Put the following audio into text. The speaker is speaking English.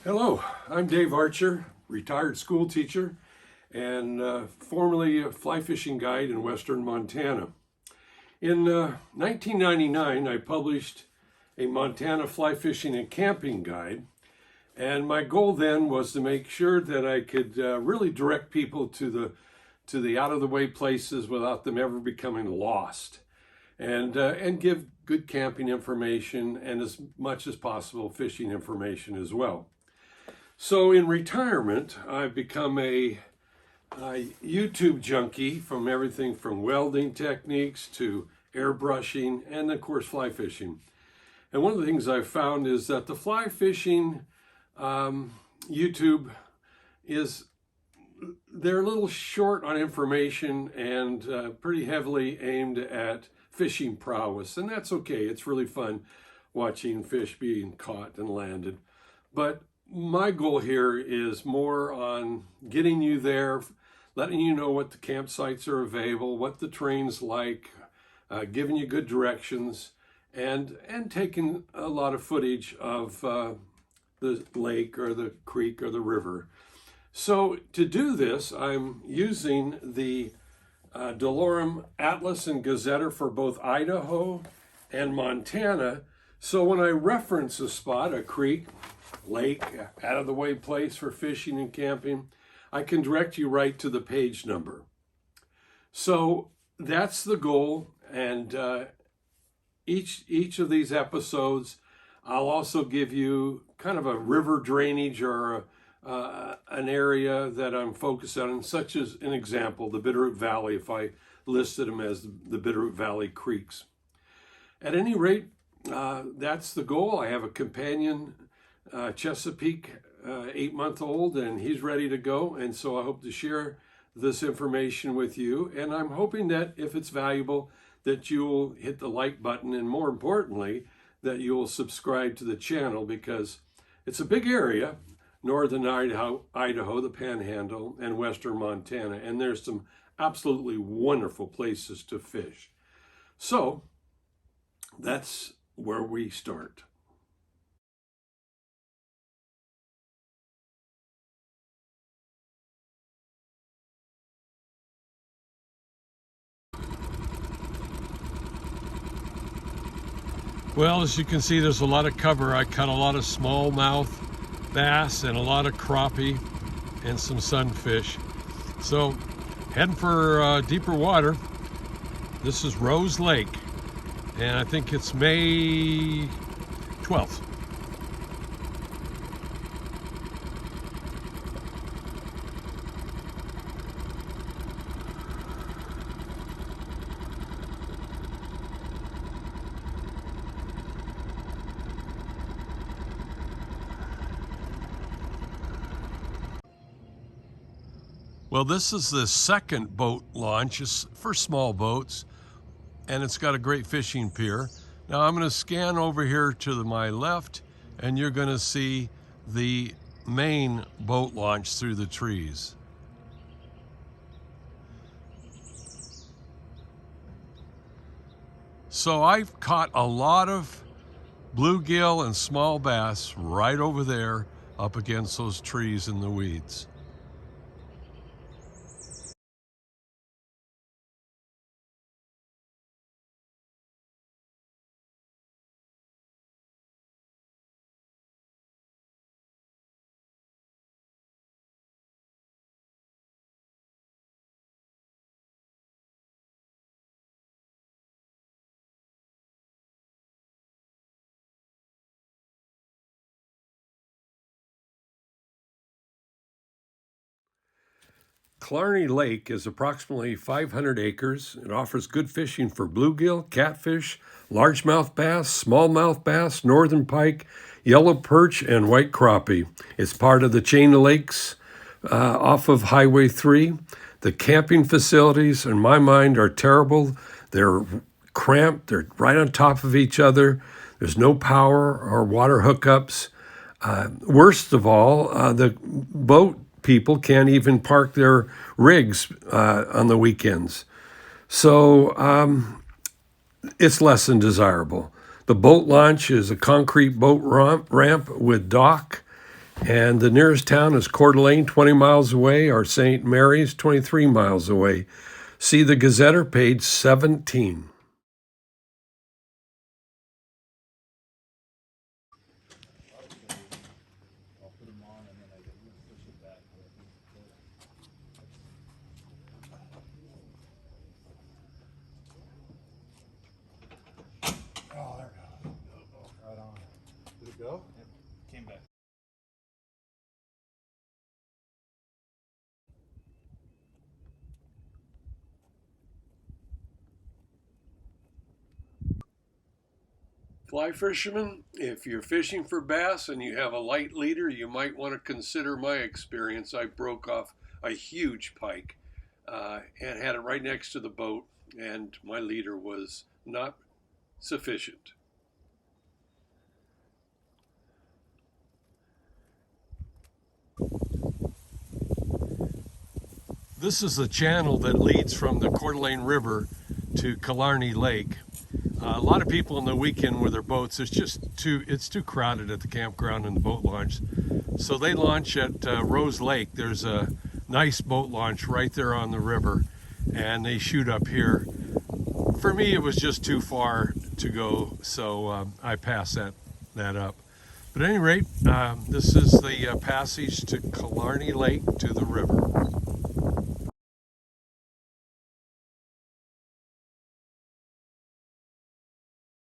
Hello, I'm Dave Archer, retired school teacher and formerly a fly fishing guide in western Montana. In 1999, I published a Montana fly fishing and camping guide, and my goal then was to make sure that I could really direct people to the out of the way places without them ever becoming lost, and give good camping information and as much as possible fishing information as well. So in retirement, I've become a YouTube junkie from everything from welding techniques to airbrushing and of course fly fishing. And one of the things I've found is that the fly fishing YouTube is they're a little short on information and pretty heavily aimed at fishing prowess, and that's okay. It's really fun watching fish being caught and landed. But my goal here is more on getting you there, letting you know what the campsites are available, what the terrain's like, giving you good directions, and taking a lot of footage of the lake or the creek or the river. So to do this, I'm using the Delorme Atlas and Gazetteer for both Idaho and Montana. So when I reference a spot, a creek, lake, out of the way place for fishing and camping, I can direct you right to the page number. So that's the goal, and each of these episodes, I'll also give you kind of a river drainage or an area that I'm focused on, such as an example, the Bitterroot Valley, if I listed them as the Bitterroot Valley creeks. At any rate, that's the goal. I have a companion Chesapeake 8-month-old, and he's ready to go, and so I hope to share this information with you, and I'm hoping that if it's valuable that you'll hit the like button, and more importantly that you'll subscribe to the channel, because it's a big area, northern Idaho, the Panhandle, and western Montana, and there's some absolutely wonderful places to fish. So that's where we start. Well, as you can see, there's a lot of cover. I caught a lot of smallmouth bass and a lot of crappie and some sunfish. So heading for deeper water. This is Rose Lake, and I think it's May 12th. Well, this is the second boat launch. It's for small boats, and it's got a great fishing pier. Now I'm going to scan over here to my left, and you're going to see the main boat launch through the trees. So I've caught a lot of bluegill and small bass right over there up against those trees in the weeds. Killarney Lake is approximately 500 acres. It offers good fishing for bluegill, catfish, largemouth bass, smallmouth bass, northern pike, yellow perch, and white crappie. It's part of the chain of lakes off of Highway 3. The camping facilities, in my mind, are terrible. They're cramped. They're right on top of each other. There's no power or water hookups. Worst of all, the boat people can't even park their rigs on the weekends. So it's less than desirable. The boat launch is a concrete boat ramp with dock, And the nearest town is Coeur d'Alene, 20 miles away, or St. Mary's, 23 miles away. See the Gazetter, page 17. Oh, there we go. Right on. Did it go? It came back. Fly fishermen, if you're fishing for bass and you have a light leader, you might want to consider my experience. I broke off a huge pike and had it right next to the boat, and my leader was not sufficient. This is the channel that leads from the Coeur d'Alene River to Killarney Lake. A lot of people on the weekend with their boats, it's too crowded at the campground and the boat launch. So they launch at Rose Lake. There's a nice boat launch right there on the river, and they shoot up here. For me, it was just too far to go, so I passed that up. But at any rate, this is the passage to Killarney Lake to the river.